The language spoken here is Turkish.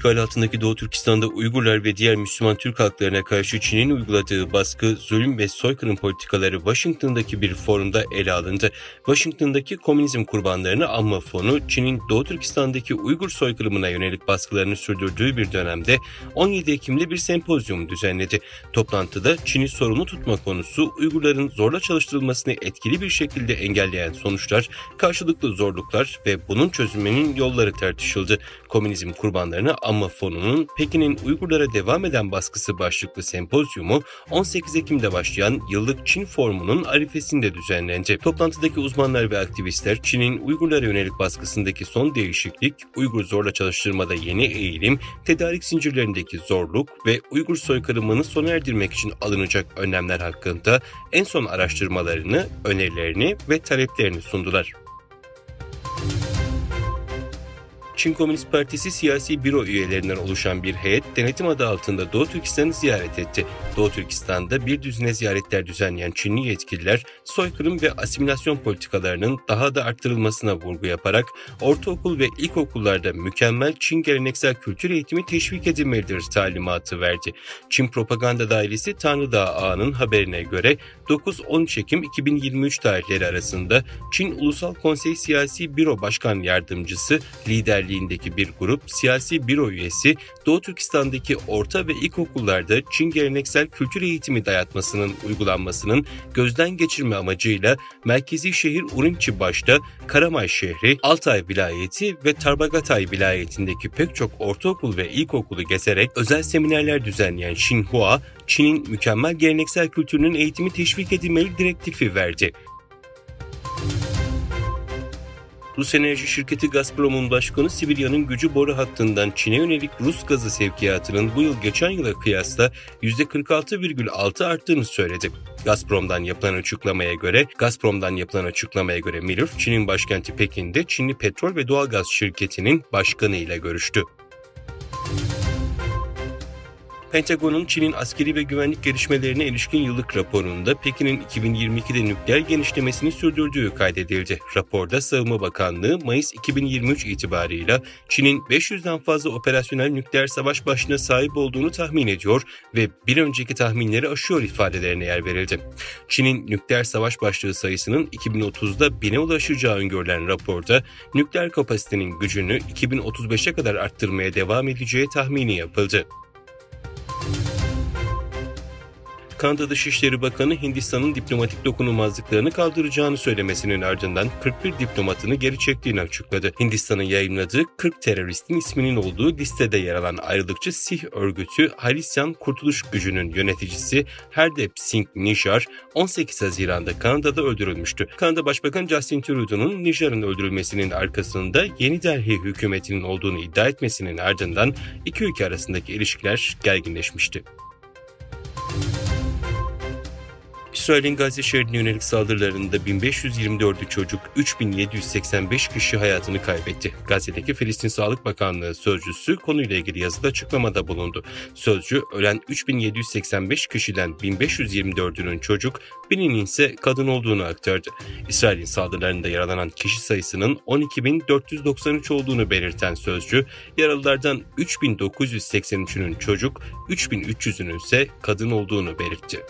işgal altındaki Doğu Türkistan'da Uygurlar ve diğer Müslüman Türk halklarına karşı Çin'in uyguladığı baskı, zulüm ve soykırım politikaları Washington'daki bir forumda ele alındı. Washington'daki komünizm kurbanlarını anma fonu, Çin'in Doğu Türkistan'daki Uygur soykırımına yönelik baskılarını sürdürdüğü bir dönemde 17 Ekim'de bir sempozyum düzenledi. Toplantıda Çin'i sorumlu tutma konusu, Uygurların zorla çalıştırılmasını etkili bir şekilde engelleyen sonuçlar, karşılıklı zorluklar ve bunun çözümünün yolları tartışıldı. Komünizm kurbanlarını anma fonunun Pekin'in Uygurlara devam eden baskısı başlıklı sempozyumu 18 Ekim'de başlayan yıllık Çin Forumu'nun arifesinde düzenlendi. Toplantıdaki uzmanlar ve aktivistler Çin'in Uygurlara yönelik baskısındaki son değişiklik, Uygur zorla çalıştırmada yeni eğilim, tedarik zincirlerindeki zorluk ve Uygur soykırımını sona erdirmek için alınacak önlemler hakkında en son araştırmalarını, önerilerini ve taleplerini sundular. Çin Komünist Partisi siyasi büro üyelerinden oluşan bir heyet denetim adı altında Doğu Türkistan'ı ziyaret etti. Doğu Türkistan'da bir düzine ziyaretler düzenleyen Çinli yetkililer soykırım ve asimilasyon politikalarının daha da arttırılmasına vurgu yaparak ortaokul ve ilkokullarda mükemmel Çin geleneksel kültür eğitimi teşvik edilmelidir talimatı verdi. Çin Propaganda Dairesi Tanrıdağ Ağa'nın haberine göre 9-13 Ekim 2023 tarihleri arasında Çin Ulusal Konsey Siyasi Büro Başkan Yardımcısı liderliğindeki bir grup siyasi büro üyesi Doğu Türkistan'daki orta ve ilkokullarda Çin geleneksel kültür eğitimi dayatmasının uygulanmasının gözden geçirme amacıyla merkezi şehir Urumqi başta Karamay şehri, Altay vilayeti ve Tarbagatay vilayetindeki pek çok ortaokul ve ilkokulu gezerek özel seminerler düzenleyen Xinhua, Çin'in mükemmel geleneksel kültürünün eğitimi teşvik edilmeli direktifi verdi. Rus enerji şirketi Gazprom'un başkanı Sibirya'nın gücü boru hattından Çin'e yönelik Rus gazı sevkiyatının bu yıl geçen yıla kıyasla %46,6 arttığını söyledi. Gazprom'dan yapılan açıklamaya göre Miller, Çin'in başkenti Pekin'de Çinli petrol ve doğalgaz şirketinin başkanı ile görüştü. Pentagon'un Çin'in askeri ve güvenlik gelişmelerine ilişkin yıllık raporunda Pekin'in 2022'de nükleer genişlemesini sürdürdüğü kaydedildi. Raporda Savunma Bakanlığı Mayıs 2023 itibarıyla Çin'in 500'den fazla operasyonel nükleer savaş başlığına sahip olduğunu tahmin ediyor ve bir önceki tahminleri aşıyor ifadelerine yer verildi. Çin'in nükleer savaş başlığı sayısının 2030'da 1000'e ulaşacağı öngörülen raporda nükleer kapasitenin gücünü 2035'e kadar arttırmaya devam edeceği tahmini yapıldı. Kanada Dışişleri Bakanı Hindistan'ın diplomatik dokunulmazlıklarını kaldıracağını söylemesinin ardından 41 diplomatını geri çektiğini açıkladı. Hindistan'ın yayınladığı 40 teröristin isminin olduğu listede yer alan ayrılıkçı Sih örgütü Halisyan Kurtuluş Gücü'nün yöneticisi Hardep Singh Nijjar 18 Haziran'da Kanada'da öldürülmüştü. Kanada Başbakanı Justin Trudeau'nun Nijjar'ın öldürülmesinin arkasında Yeni Delhi hükümetinin olduğunu iddia etmesinin ardından iki ülke arasındaki ilişkiler gerginleşmişti. İsrail'in Gazze şeridine yönelik saldırılarında 1524 çocuk, 3785 kişi hayatını kaybetti. Gazze'deki Filistin Sağlık Bakanlığı sözcüsü konuyla ilgili yazıda açıklamada bulundu. Sözcü, ölen 3785 kişiden 1524'ünün çocuk, 1000'inin ise kadın olduğunu aktardı. İsrail'in saldırılarında yaralanan kişi sayısının 12.493 olduğunu belirten sözcü, yaralılardan 3983'ünün çocuk, 3300'ünün ise kadın olduğunu belirtti.